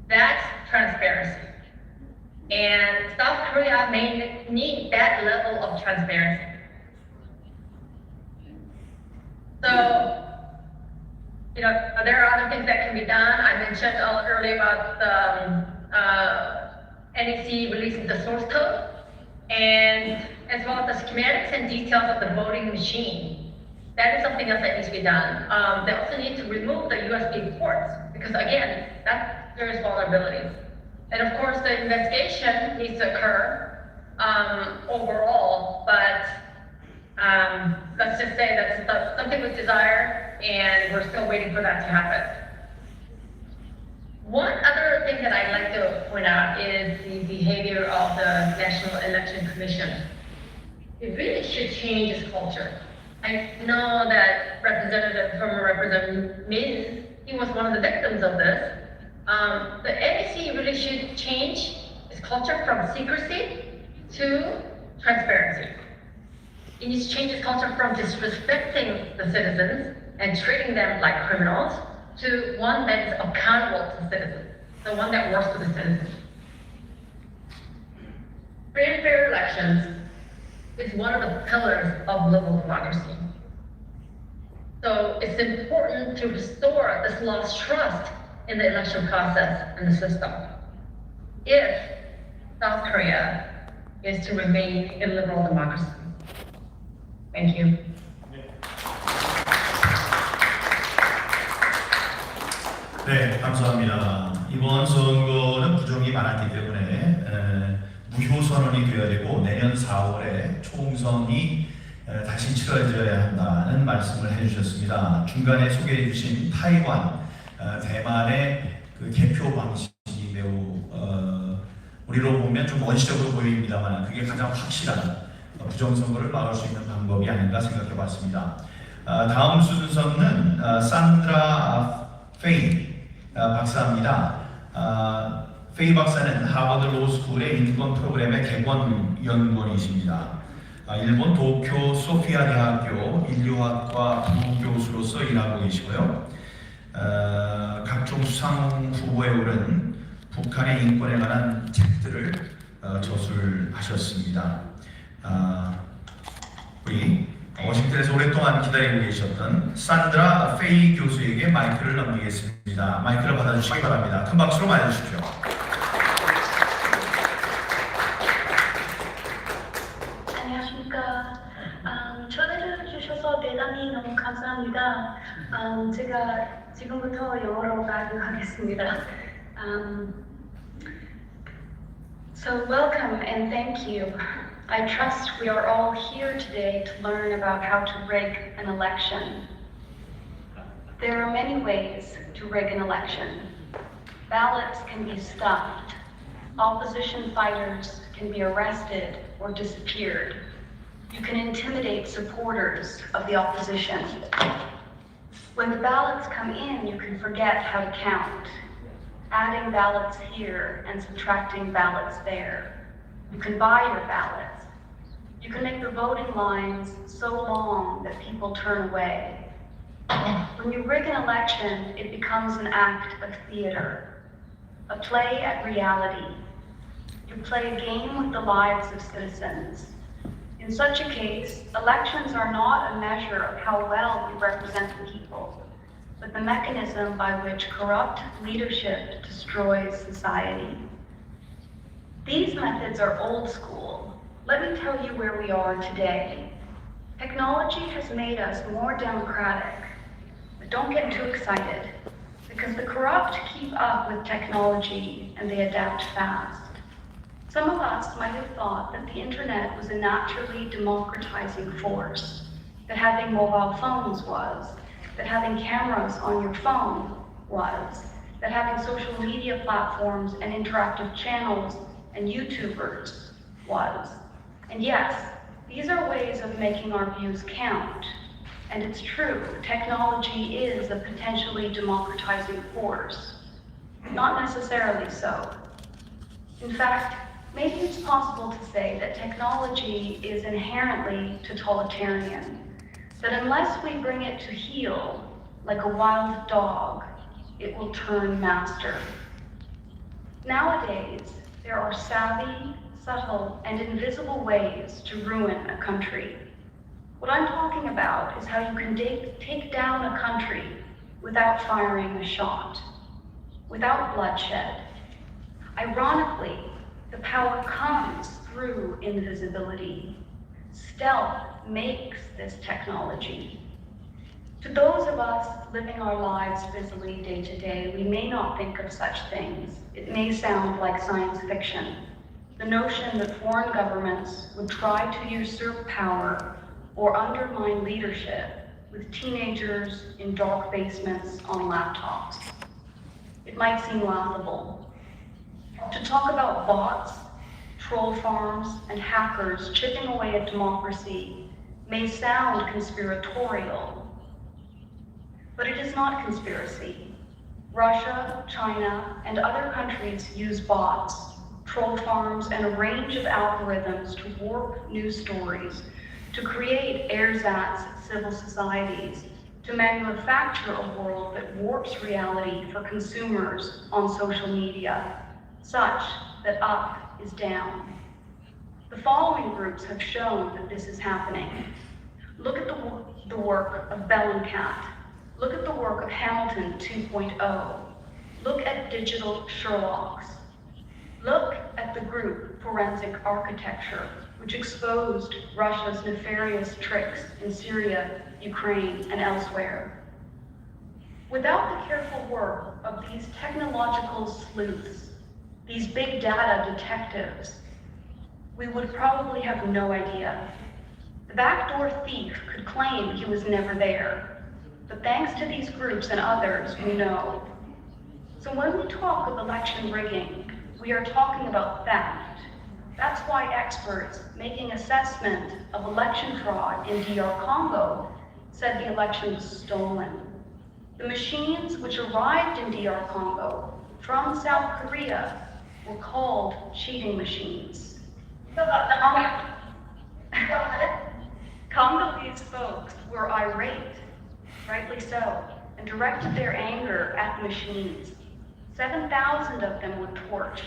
That's transparency. And South Korea may need that level of transparency. So, there are other things that can be done. I mentioned earlier about the NEC releasing the source code, and as well as the schematics and details of the voting machine. That is something else that needs to be done. They also need to remove the USB ports, because again, there is vulnerabilities. And of course, the investigation needs to occur overall, but let's just say that's something we desire, and we're still waiting for that to happen. One other thing that I'd like to point out is the behavior of the National Election Commission. It really should change its culture. I know that former Representative Min, he was one of the victims of this. The NEC really should change its culture from secrecy to transparency. It needs to change its culture from disrespecting the citizens and treating them like criminals to one that is accountable to the citizens, the one that works for the citizens. Free and fair elections is one of the pillars of liberal democracy. So it's important to restore this lost trust in the election process and the system if South Korea is to remain a liberal democracy. Thank you. 네, 감사합니다. 이번 선거는 부정이 많았기 때문에 무효 선언이 되어야 되고 내년 4월에 총선이 다시 치러져야 한다는 말씀을 해주셨습니다. 중간에 소개해 주신 타이완, 대만의 그 개표 방식이 매우 우리로 보면 좀 원시적으로 보입니다만 그게 가장 확실한 부정선거를 막을 수 있는 방법이 아닌가 생각해 봤습니다. 다음 순서는 산드라페이 박사입니다. 페이 박사는 하버드 로스쿨의 인권 프로그램의 객원 연구원이십니다. 일본 도쿄 소피아대학교 인류학과 부교수로서 일하고 계시고요. 각종 수상 후보에 오른 북한의 인권에 관한 책들을 저술하셨습니다. 우리 워싱턴에서 오랫동안 기다리고 계셨던 산드라페이 교수에게 마이크를 넘기겠습니다. 마이크를 받아주시기 바랍니다. 큰 박수로 맞아주십시오. 안녕하십니까. 초대를 주셔서 대단히 너무 감사합니다. 제가 지금부터 영어로 말하겠습니다. So welcome and thank you. I trust we are all here today to learn about how to rig an election. There are many ways to rig an election. Ballots can be stuffed. Opposition fighters can be arrested or disappeared. You can intimidate supporters of the opposition. When the ballots come in, you can forget how to count, adding ballots here and subtracting ballots there. You can buy your ballots. You can make the voting lines so long that people turn away. When you rig an election, it becomes an act of theater, a play at reality. You play a game with the lives of citizens. In such a case, elections are not a measure of how well we represent the people, but the mechanism by which corrupt leadership destroys society. These methods are old school. Let me tell you where we are today. Technology has made us more democratic, but don't get too excited, because the corrupt keep up with technology and they adapt fast. Some of us might have thought that the internet was a naturally democratizing force, that having mobile phones was, that having cameras on your phone was, that having social media platforms and interactive channels and YouTubers was. And yes, these are ways of making our views count. And it's true, technology is a potentially democratizing force. Not necessarily so. In fact, maybe it's possible to say that technology is inherently totalitarian, that unless we bring it to heel, like a wild dog, it will turn master. Nowadays, there are savvy, subtle, and invisible ways to ruin a country. What I'm talking about is how you can take down a country without firing a shot, without bloodshed. Ironically, the power comes through invisibility. Stealth makes this technology. To those of us living our lives busily day to day, we may not think of such things. It may sound like science fiction. The notion that foreign governments would try to usurp power or undermine leadership with teenagers in dark basements on laptops. It might seem laughable. To talk about bots, troll farms, and hackers chipping away at democracy may sound conspiratorial, but it is not conspiracy. Russia, China, and other countries use bots, troll farms, and a range of algorithms to warp news stories, to create ersatz civil societies, to manufacture a world that warps reality for consumers on social media, such that up is down. The following groups have shown that this is happening. Look at the work of Bellingcat. Look at the work of Hamilton 2.0. Look at digital Sherlocks. Look at the group Forensic Architecture, which exposed Russia's nefarious tricks in Syria, Ukraine, and elsewhere. Without the careful work of these technological sleuths, these big data detectives, we would probably have no idea. The backdoor thief could claim he was never there. But thanks to these groups and others, we know. So when we talk of election rigging, we are talking about theft. That's why experts making assessment of election fraud in DR Congo said the election was stolen. The machines which arrived in DR Congo from South Korea were called cheating machines. Congolese folks were irate, rightly so, and directed their anger at the machines. 7,000 of them were torched.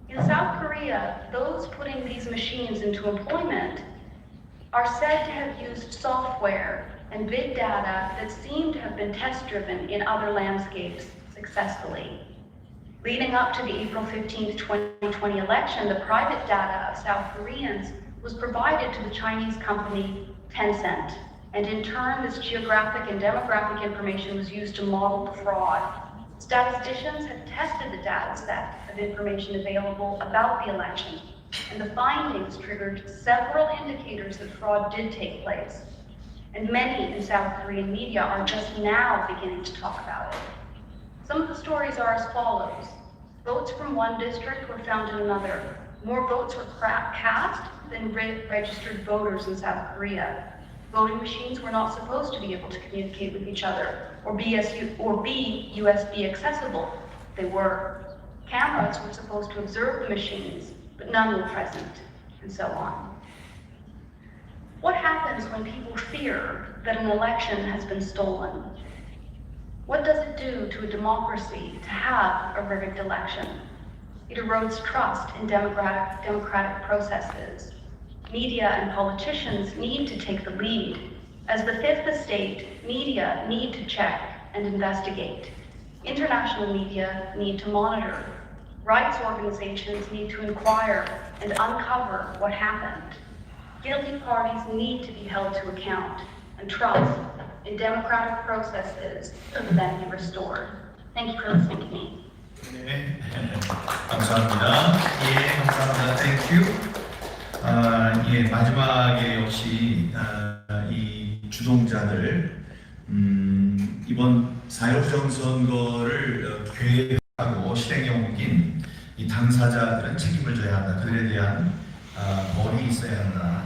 In South Korea, those putting these machines into employment are said to have used software and big data that seem to have been test-driven in other landscapes successfully. Leading up to the April 15, 2020 election, the private data of South Koreans was provided to the Chinese company Tencent. And in turn, this geographic and demographic information was used to model the fraud. Statisticians have tested the data set of information available about the election, and the findings triggered several indicators that fraud did take place. And many in South Korean media are just now beginning to talk about it. Some of the stories are as follows. Votes from one district were found in another. More votes were cast than registered voters in South Korea. Voting machines were not supposed to be able to communicate with each other or be USB accessible. They were. Cameras were supposed to observe the machines, but none were present, and so on. What happens when people fear that an election has been stolen? What does it do to a democracy to have a rigged election? It erodes trust in democratic processes. Media and politicians need to take the lead. As the fifth estate, media need to check and investigate. International media need to monitor. Rights organizations need to inquire and uncover what happened. Guilty parties need to be held to account, and trust in democratic processes will then be restored. Thank you for listening to me. 네, 감사합니다. 예, 감사합니다. Thank you. 예, 마지막에 역시 이 주동자들 이번 4.15 부정선거를 계획하고 실행에 옮긴 이 당사자들은 책임을 져야 한다. 그들에 대한 벌이 있어야 한다.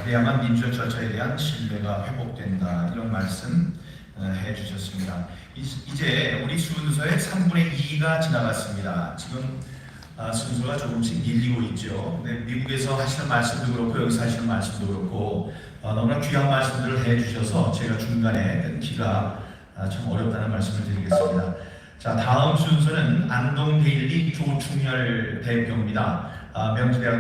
그래야만 민주적 절차에 대한 신뢰가 회복된다. 이런 말씀 해주셨습니다. 이제 우리 순서의 3분의 2가 지나갔습니다. 지금 순서가 조금씩 밀리고 있죠. 네, 미국에서 하시는 말씀도 그렇고 여기서 하시는 말씀도 그렇고 너무나 귀한 말씀들을 해주셔서 제가 중간에 끊기가 참 어렵다는 말씀을 드리겠습니다. 자, 다음 순서는 안동데일리 조충렬 대표입니다. 명지대학